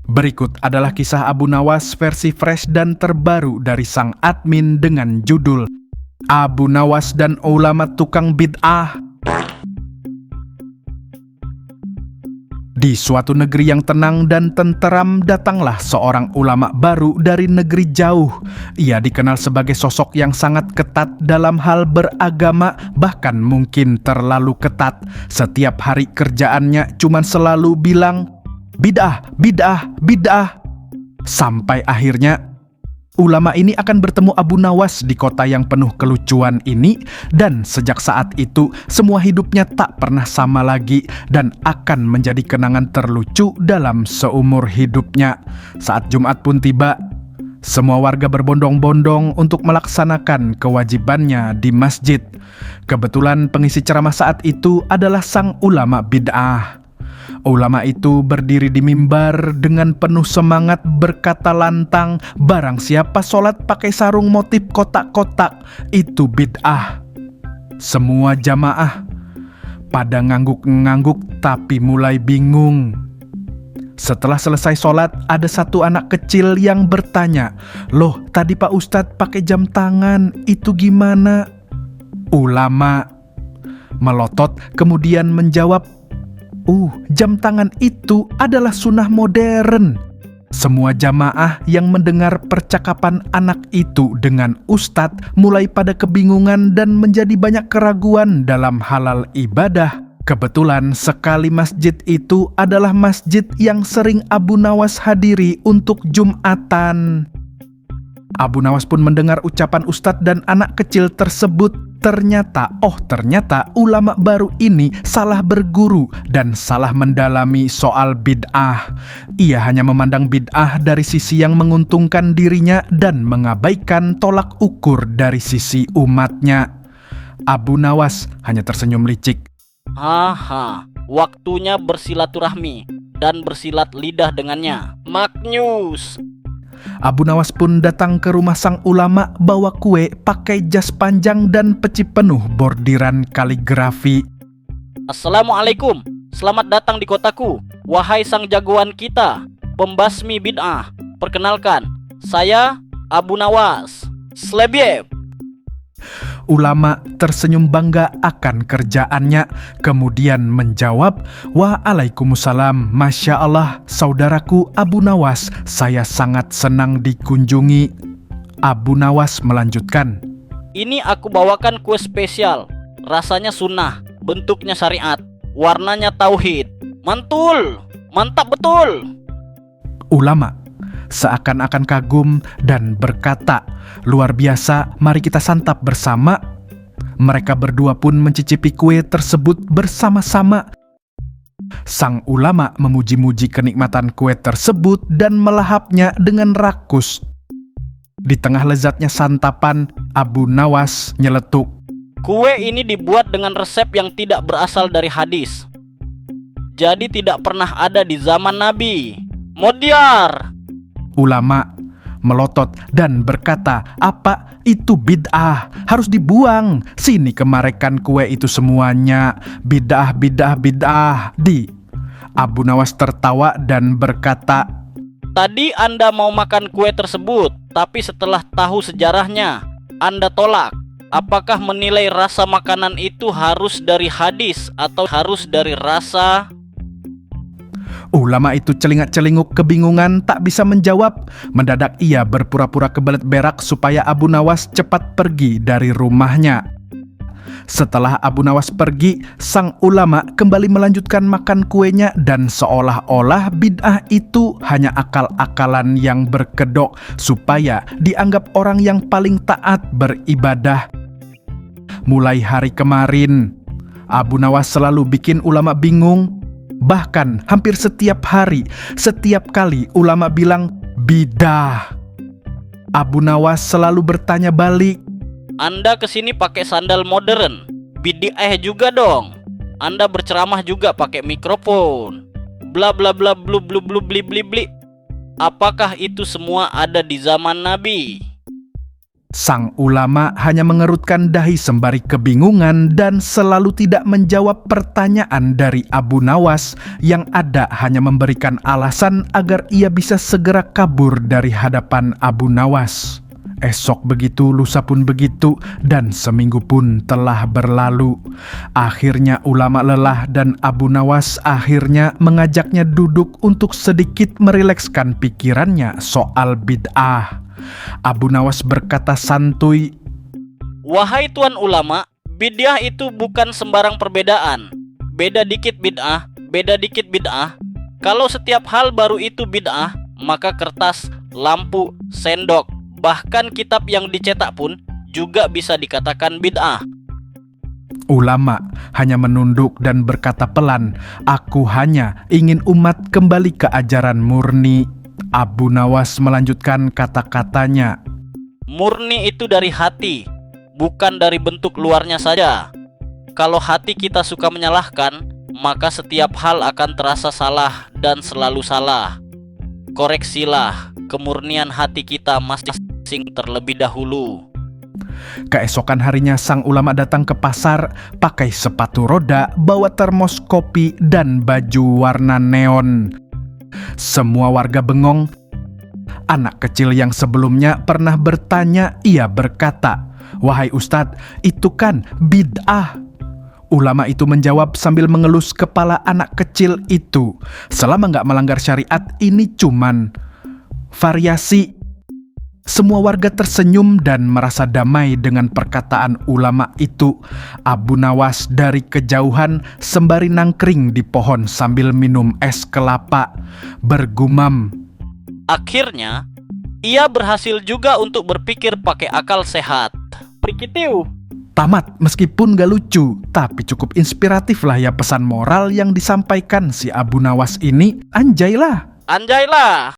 Berikut adalah kisah Abu Nawas versi fresh dan terbaru dari sang admin dengan judul Abu Nawas dan Ulama Tukang Bid'ah. Di suatu negeri yang tenang dan tenteram datanglah seorang ulama baru dari negeri jauh. Ia dikenal sebagai sosok yang sangat ketat dalam hal beragama, bahkan mungkin terlalu ketat. Setiap hari kerjaannya cuma selalu bilang, bid'ah, bid'ah, bid'ah. Sampai akhirnya ulama ini akan bertemu Abu Nawas di kota yang penuh kelucuan ini, dan sejak saat itu semua hidupnya tak pernah sama lagi dan akan menjadi kenangan terlucu dalam seumur hidupnya. Saat Jumat pun tiba, semua warga berbondong-bondong untuk melaksanakan kewajibannya di masjid. Kebetulan pengisi ceramah saat itu adalah sang ulama bid'ah. Ulama itu berdiri di mimbar dengan penuh semangat berkata lantang, barang siapa sholat pakai sarung motif kotak-kotak, itu bid'ah. Semua jamaah pada ngangguk-ngangguk tapi mulai bingung. Setelah selesai sholat, ada satu anak kecil yang bertanya, "Loh, tadi Pak Ustadz pakai jam tangan, itu gimana?" Ulama melotot kemudian menjawab, jam tangan itu adalah sunnah modern." Semua jamaah yang mendengar percakapan anak itu dengan ustadz mulai pada kebingungan dan menjadi banyak keraguan dalam halal ibadah. Kebetulan sekali masjid itu adalah masjid yang sering Abu Nawas hadiri untuk Jumatan. Abu Nawas pun mendengar ucapan ustadz dan anak kecil tersebut. Ternyata ulama baru ini salah berguru dan salah mendalami soal bid'ah. Ia hanya memandang bid'ah dari sisi yang menguntungkan dirinya dan mengabaikan tolak ukur dari sisi umatnya. Abu Nawas hanya tersenyum licik. Haha, waktunya bersilaturahmi dan bersilat lidah dengannya. Maknyus. Abu Nawas pun datang ke rumah sang ulama bawa kue pakai jas panjang dan peci penuh bordiran kaligrafi. Assalamualaikum, selamat datang di kotaku, wahai sang jagoan kita, pembasmi bid'ah. Perkenalkan, saya Abu Nawas. Slebyev. Ulama tersenyum bangga akan kerjaannya, kemudian menjawab, "Waalaikumsalam, Masya Allah, saudaraku Abu Nawas, saya sangat senang dikunjungi." Abu Nawas melanjutkan, "Ini aku bawakan kue spesial, rasanya sunnah, bentuknya syariat, warnanya tauhid. Mantul, mantap betul." Ulama seakan-akan kagum dan berkata, "Luar biasa, mari kita santap bersama." Mereka berdua pun mencicipi kue tersebut bersama-sama. Sang ulama memuji-muji kenikmatan kue tersebut dan melahapnya dengan rakus. Di tengah lezatnya santapan, Abu Nawas nyeletuk, "Kue ini dibuat dengan resep yang tidak berasal dari hadis. Jadi tidak pernah ada di zaman Nabi. Modiar." Ulama melotot dan berkata, "Apa itu bid'ah? Harus dibuang. Sini kemarekan kue itu semuanya. Bid'ah, bid'ah, bid'ah." Abu Nawas tertawa dan berkata, "Tadi Anda mau makan kue tersebut, tapi setelah tahu sejarahnya, Anda tolak. Apakah menilai rasa makanan itu harus dari hadis atau harus dari rasa?" Ulama itu celingak-celinguk kebingungan tak bisa menjawab. Mendadak ia berpura-pura kebelet berak supaya Abu Nawas cepat pergi dari rumahnya. Setelah Abu Nawas pergi, sang ulama kembali melanjutkan makan kuenya dan seolah-olah bid'ah itu hanya akal-akalan yang berkedok supaya dianggap orang yang paling taat beribadah. Mulai hari kemarin, Abu Nawas selalu bikin ulama bingung. Bahkan hampir setiap hari, setiap kali ulama bilang bidah, Abu Nawas selalu bertanya balik, "Anda kesini pakai sandal modern, bid'ah juga dong. Anda berceramah juga pakai mikrofon, bla bla bla blu blu blu bli bli bli. Apakah itu semua ada di zaman Nabi?" Sang ulama hanya mengerutkan dahi sembari kebingungan dan selalu tidak menjawab pertanyaan dari Abu Nawas yang ada hanya memberikan alasan agar ia bisa segera kabur dari hadapan Abu Nawas. Esok begitu, lusa pun begitu, dan seminggu pun telah berlalu. Akhirnya ulama lelah dan Abu Nawas akhirnya mengajaknya duduk untuk sedikit merilekskan pikirannya soal bid'ah. Abu Nawas berkata santuy, Wahai tuan ulama, bid'ah itu bukan sembarang perbedaan. Beda dikit bid'ah, beda dikit bid'ah. Kalau setiap hal baru itu bid'ah, maka kertas, lampu, sendok, bahkan kitab yang dicetak pun juga bisa dikatakan bid'ah. Ulama hanya menunduk dan berkata pelan, aku hanya ingin umat kembali ke ajaran murni. Abu Nawas melanjutkan kata-katanya, Murni itu dari hati, bukan dari bentuk luarnya saja. Kalau hati kita suka menyalahkan, maka setiap hal akan terasa salah dan selalu salah. Koreksilah kemurnian hati kita masing-masing terlebih dahulu. Keesokan harinya sang ulama datang ke pasar, pakai sepatu roda, bawa termos kopi dan baju warna neon. Semua warga bengong. Anak kecil yang sebelumnya pernah bertanya, ia berkata, wahai Ustadz, itu kan bid'ah. Ulama itu menjawab sambil mengelus kepala anak kecil itu, selama nggak melanggar syariat ini cuman variasi. Semua warga tersenyum dan merasa damai dengan perkataan ulama itu. Abu Nawas dari kejauhan sembari nangkring di pohon sambil minum es kelapa, bergumam, Akhirnya, ia berhasil juga untuk berpikir pakai akal sehat. Prikitiu. tamat meskipun gak lucu, tapi cukup inspiratif lah ya pesan moral yang disampaikan si Abu Nawas ini. Anjaylah. Anjaylah.